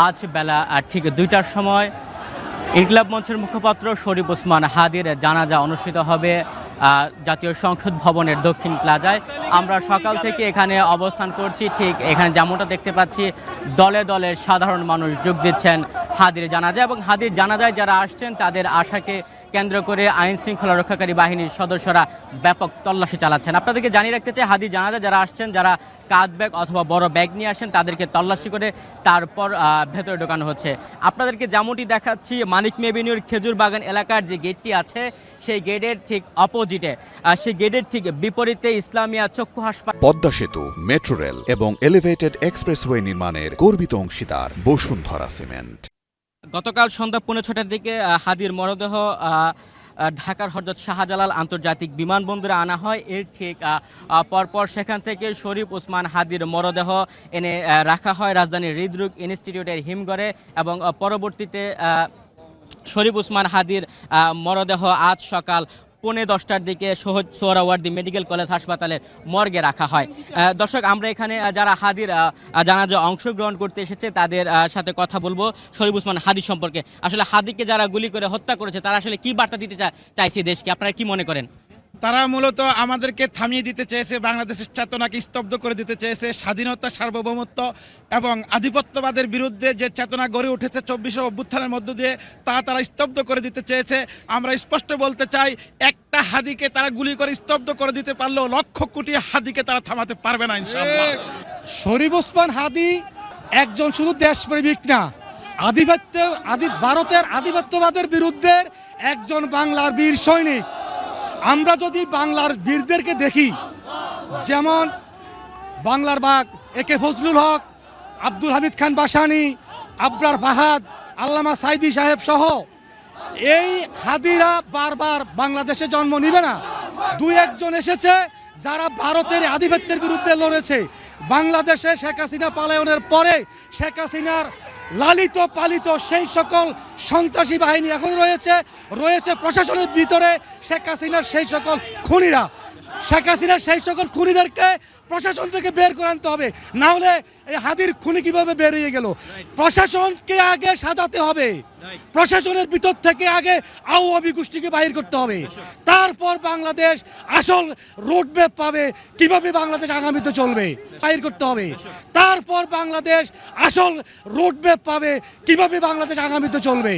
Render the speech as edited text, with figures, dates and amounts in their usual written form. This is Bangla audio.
আজ বেলা ঠিক ২টার সময় ইনকিলাব মঞ্চের মুখপাত্র শরীফ ওসমান হাদির জানাজা অনুষ্ঠিত হবে জাতীয় সংসদ ভবনের দক্ষিণ প্লাজায়। আমরা সকাল থেকে এখানে অবস্থান করছি। ঠিক এখানে যেমনটা দেখতে পাচ্ছি, দলে দলে সাধারণ মানুষ যোগ দিচ্ছেন হাদির জানাজা, এবং হাদির জানাজায় যারা আসছেন তাদের আশাকে কেন্দ্র করে আইন শৃঙ্খলা রক্ষাকারী বাহিনীর সদস্যরা ব্যাপক তল্লাশি চালাচ্ছেন। আপনাদেরকে জানিয়ে রাখতে চাই, হাদির জানাজা যারা আসছেন, যারা কাঁধ ব্যাগ অথবা বড় ব্যাগ নিয়ে আসেন, তাদেরকে তল্লাশি করে তারপর ভেতরে ঢোকানো হচ্ছে। আপনাদেরকে যেমনটি দেখাচ্ছি, মানিক এভিনিউর খেজুর বাগান এলাকার যে গেটটি আছে, সেই গেটের ঠিক অপোজিটে, সেই গেটের ঠিক বিপরীতে ইসলামিয়া চক্ষু হাসপাতাল, পদ্মা সেতু, মেট্রো রেল এবং এলিভেটেড এক্সপ্রেসওয়ে নির্মাণের গর্বিত অংশীদার বসুন্ধরা সিমেন্ট। গতকাল সন্ধ্যা 6:30টার দিকে হাদির মরদেহ ঢাকার হযরত শাহজালাল আন্তর্জাতিক বিমানবন্দরে আনা হয়। এর ঠিক পরপর সেখান থেকে শরীফ ওসমান হাদির মরদেহ এনে রাখা হয় রাজধানীর হৃদরোগ ইনস্টিটিউটের হিমঘরে, এবং পরবর্তীতে শরীফ ওসমান হাদির মরদেহ আজ সকাল 10:45টার দিকে সোহরাওয়ার্দী মেডিকেল কলেজ হাসপাতালের মর্গে রাখা হয়। দর্শক, আমরা এখানে যারা হাদির জানাজা অংশগ্রহণ করতে এসেছে তাদের সাথে কথা বলবো শরীফ ওসমান হাদি সম্পর্কে। আসলে হাদিকে যারা গুলি করে হত্যা করেছে তারা আসলে কি বার্তা দিতে চাইছে দেশকে, আপনারা কি মনে করেন? তারা মূলত আমাদেরকে থামিয়ে দিতে চেয়েছে, বাংলাদেশের চেতনাকে স্তব্ধ করে দিতে চেয়েছে। স্বাধীনতা, সার্বভৌমত্ব এবং আধিপত্যবাদের বিরুদ্ধে যে চেতনা গড়ে উঠেছে 24 অভ্যুত্থানের মধ্য দিয়ে, তারা স্তব্ধ করে দিতে চেয়েছে। আমরা স্পষ্ট বলতে চাই, একটা হাদিকে তারা গুলি করে স্তব্ধ করে দিতে পারলেও লক্ষ কোটি হাদিকে তারা থামাতে পারবে না ইনশাআল্লাহ। শরীফ ওসমান হাদি একজন শুধু দেশপ্রেমিক না, ভারতের আধিপত্যবাদের বিরুদ্ধে একজন বাংলার বীর সৈনিক। আমরা যদি বাংলার বীরদেরকে দেখি, যেমন বাংলার বাঘ একে ফজলুল হক, আব্দুল হামিদ খান বাসানি, আবরার ফাহাদ, আল্লামা সাইদি সাহেব সহ, এই হাদিরা বারবার বাংলাদেশে জন্ম নিবে না। দুই একজন এসেছে যারা ভারতের আধিপত্যের বিরুদ্ধে লড়েছে। বাংলাদেশে শেখ হাসিনা পলায়নের পরে শেখ হাসিনার লালিত পালিত সেই সকল সন্ত্রাসী বাহিনী এখন রয়েছে প্রশাসনের ভিতরে। শেখ হাসিনার সেই সকল খুনিরা, শেখ হাসিনার সেই সকল খুনিদেরকে প্রশাসন থেকে বের করে আনতে হবে, না হলে এই হাদির খুনি কিভাবে বেরিয়ে গেল? প্রশাসনকে আগে সাজাতে হবে, প্রশাসনের ভিতর থেকে আগে আওয়ামী গোষ্ঠীকে বাহির করতে হবে, তারপর বাংলাদেশ আসল রোডম্যাপ পাবে কিভাবে বাংলাদেশ আগামীতে চলবে, বাহির করতে হবে। তারপর বাংলাদেশ আসল রোডম্যাপ পাবে কিভাবে বাংলাদেশ আগামীতে চলবে।